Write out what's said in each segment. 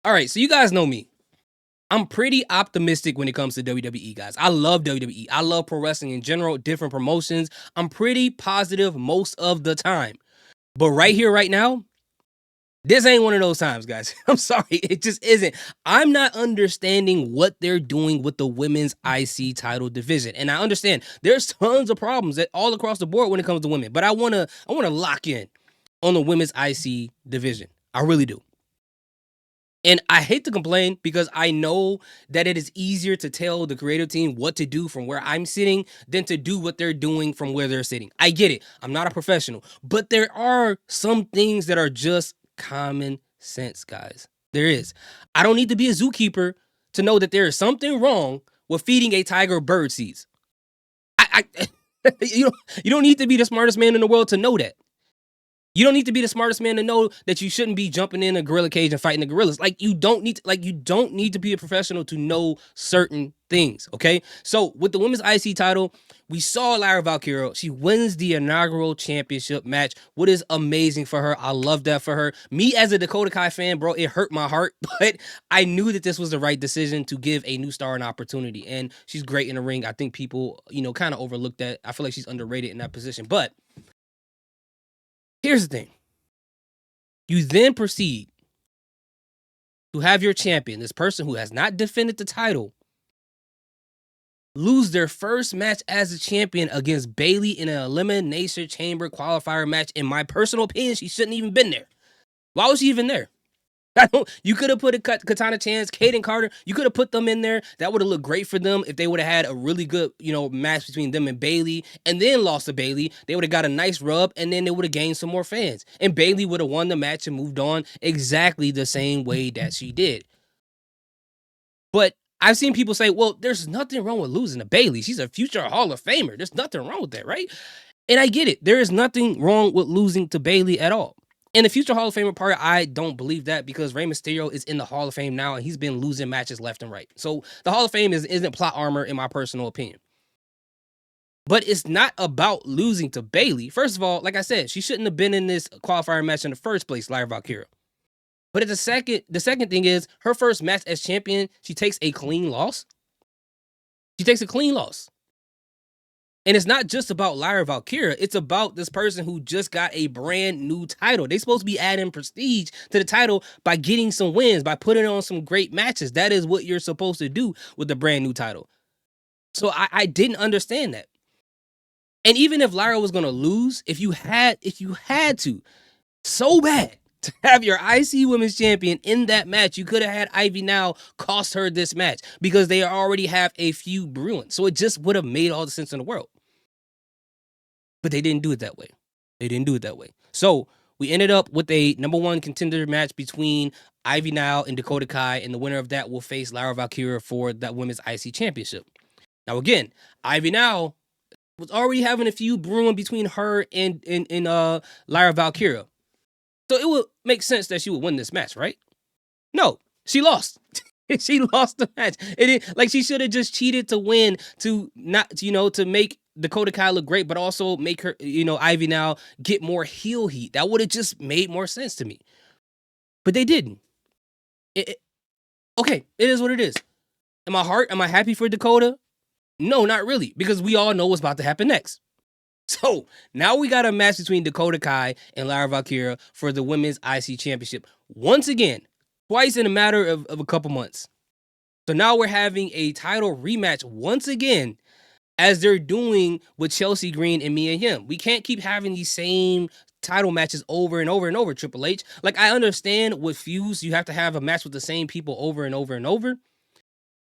All right, so you guys know me. I'm pretty optimistic when it comes to WWE, guys. I love WWE. I love pro wrestling in general, different promotions. I'm pretty positive most of the time. But right here, right now, this ain't one of those times, guys. I'm sorry. It just isn't. I'm not understanding what they're doing with the women's IC title division. And I understand there's tons of problems all across the board when it comes to women. But I wanna lock in on the women's IC division. I really do. And I hate to complain because I know that it is easier to tell the creative team what to do from where I'm sitting than to do what they're doing from where they're sitting. I get it. I'm not a professional, but there are some things that are just common sense, guys. There is. I don't need to be a zookeeper to know that there is something wrong with feeding a tiger bird seeds. I you don't need to be the smartest man in the world to know that. You don't need to be the smartest man to know that you shouldn't be jumping in a gorilla cage and fighting the gorillas. You don't need to be a professional to know certain things, okay? So with the women's IC title, we saw Lyra Valkyria. She wins the inaugural championship match. What is amazing for her. I love that for her. Me as a Dakota Kai fan, bro, it hurt my heart, but I knew that this was the right decision to give a new star an opportunity. And she's great in the ring. I think people, kind of overlooked that. I feel like she's underrated in that position. But here's the thing. You then proceed to have your champion, this person who has not defended the title, lose their first match as a champion against Bayley in an Elimination Chamber qualifier match. In my personal opinion, she shouldn't even been there. Why was she even there? You could have put a Katana Chance, Kaden Carter. You could have put them in there. That would have looked great for them if they would have had a really good, match between them and Bayley, and then lost to Bayley. They would have got a nice rub, and then they would have gained some more fans. And Bayley would have won the match and moved on exactly the same way that she did. But I've seen people say, well, there's nothing wrong with losing to Bayley. She's a future Hall of Famer. There's nothing wrong with that, right? And I get it. There is nothing wrong with losing to Bayley at all. In the future Hall of Famer part, I don't believe that because Rey Mysterio is in the Hall of Fame now and he's been losing matches left and right. So the Hall of Fame isn't plot armor in my personal opinion. But it's not about losing to Bayley. First of all, like I said, she shouldn't have been in this qualifier match in the first place, Lyra Valkyria. But the second thing is her first match as champion, she takes a clean loss. She takes a clean loss. And it's not just about Lyra Valkyria. It's about this person who just got a brand new title. They're supposed to be adding prestige to the title by getting some wins, by putting on some great matches. That is what you're supposed to do with the brand new title. So I didn't understand that. And even if Lyra was going to lose, if you had to, so bad to have your IC Women's Champion in that match, you could have had Ivy Now cost her this match because they already have a feud brewing. So it just would have made all the sense in the world. But they didn't do it that way. So we ended up with a number one contender match between Ivy Now and Dakota Kai, and the winner of that will face Lyra Valkyria for that women's IC championship. Now again, Ivy Now was already having a feud brewing between her and Lyra Valkyria. So it would make sense that she would win this match, right? No, she lost. She lost the match. She should have just cheated to win to make Dakota Kai look great, but also make her, Ivy Now get more heel heat. That would have just made more sense to me. But they didn't. Okay, it is what it is. Am I happy for Dakota? No, not really, because we all know what's about to happen next. So now we got a match between Dakota Kai and Lyra Valkyria for the women's IC championship. Once again, twice in a matter of a couple months. So now we're having a title rematch once again, as they're doing with Chelsea Green and Mia Yim. We can't keep having these same title matches over and over and over, Triple H. I understand with feuds, you have to have a match with the same people over and over and over.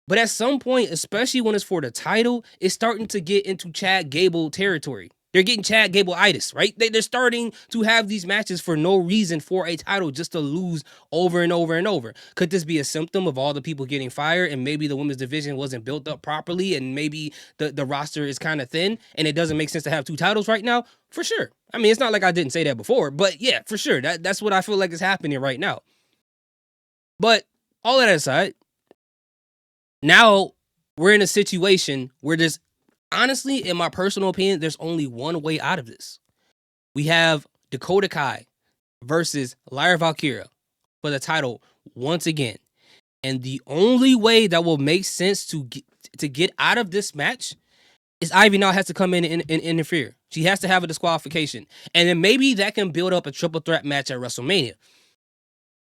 But at some point, especially when it's for the title, it's starting to get into Chad Gable territory. They're getting Chad Gable-itis, right? They're starting to have these matches for no reason for a title, just to lose over and over and over. Could this be a symptom of all the people getting fired, and maybe the women's division wasn't built up properly, and maybe the roster is kind of thin, and it doesn't make sense to have two titles right now? For sure. I mean, it's not like I didn't say that before, but yeah, for sure. That's what I feel like is happening right now. But all that aside, now we're in a situation where there's, honestly, in my personal opinion, there's only one way out of this. We have Dakota Kai versus Lyra Valkyria for the title once again. And the only way that will make sense to get out of this match is Ivy now has to come in and interfere. She has to have a disqualification. And then maybe that can build up a triple threat match at WrestleMania.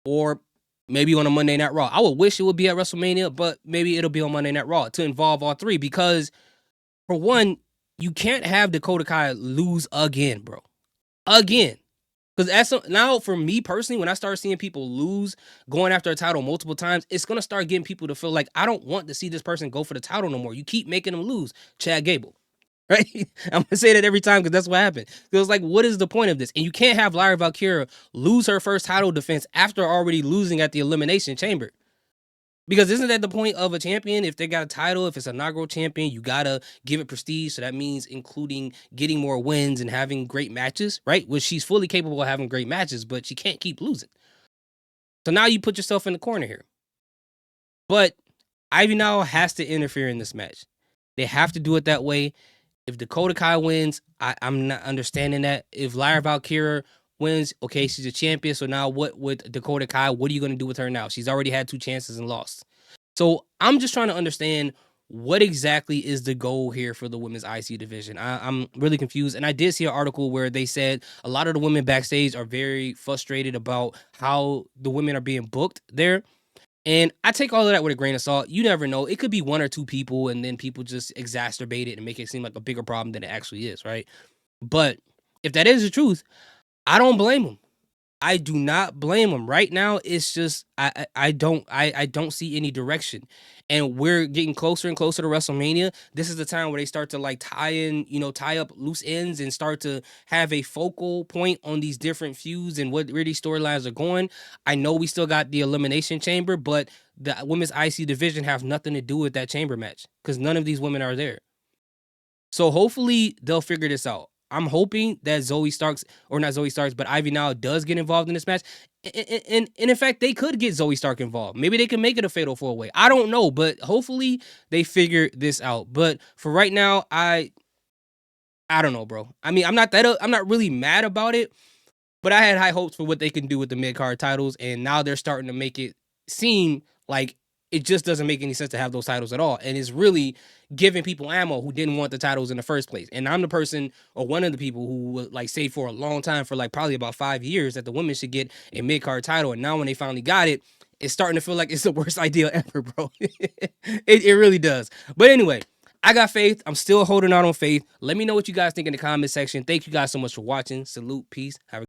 Or maybe on a Monday Night Raw. I would wish it would be at WrestleMania, but maybe it'll be on Monday Night Raw to involve all three. Because, for one, you can't have Dakota Kai lose again, bro. Again. Because now, for me personally, when I start seeing people lose going after a title multiple times, it's going to start getting people to feel like, I don't want to see this person go for the title no more. You keep making them lose. Chad Gable. Right? I'm going to say that every time because that's what happened. It was like, what is the point of this? And you can't have Lyra Valkyria lose her first title defense after already losing at the Elimination Chamber. Because isn't that the point of a champion? If they got a title, if it's an inaugural champion, you gotta give it prestige. So that means including getting more wins and having great matches, right? Which she's fully capable of having great matches, but she can't keep losing. So now you put yourself in the corner here. But Ivy now has to interfere in this match. They have to do it that way. If Dakota Kai wins, I'm not understanding that. If Lyra Valkyria wins, okay, she's a champion. So now what with Dakota Kai? What are you going to do with her now? She's already had 2 chances and lost. So I'm just trying to understand what exactly is the goal here for the women's IC division. I'm really confused. And I did see an article where they said a lot of the women backstage are very frustrated about how the women are being booked there. And I take all of that with a grain of salt. You never know. It could be 1 or 2 people, and then people just exacerbate it and make it seem like a bigger problem than it actually is, right? But if that is the truth, I don't blame them. I do not blame them. Right now, it's just I don't see any direction. And we're getting closer and closer to WrestleMania. This is the time where they start to like tie up loose ends and start to have a focal point on these different feuds and where these storylines are going. I know we still got the Elimination Chamber, but the women's IC division have nothing to do with that chamber match because none of these women are there. So hopefully they'll figure this out. I'm hoping that but Ivy now does get involved in this match. And in fact, they could get Zoe Stark involved. Maybe they can make it a fatal 4-way. I don't know, but hopefully they figure this out. But for right now, I don't know, bro. I mean, I'm not really mad about it, but I had high hopes for what they can do with the mid-card titles, and now they're starting to make it seem like it just doesn't make any sense to have those titles at all. And it's really giving people ammo who didn't want the titles in the first place. And I'm the person or one of the people who would like say for a long time, for like probably about 5 years, that the women should get a mid-card title. And now when they finally got it, it's starting to feel like it's the worst idea ever, bro. It really does. But anyway, I got faith. I'm still holding out on faith. Let me know what you guys think in the comment section. Thank you guys so much for watching. Salute. Peace. Have a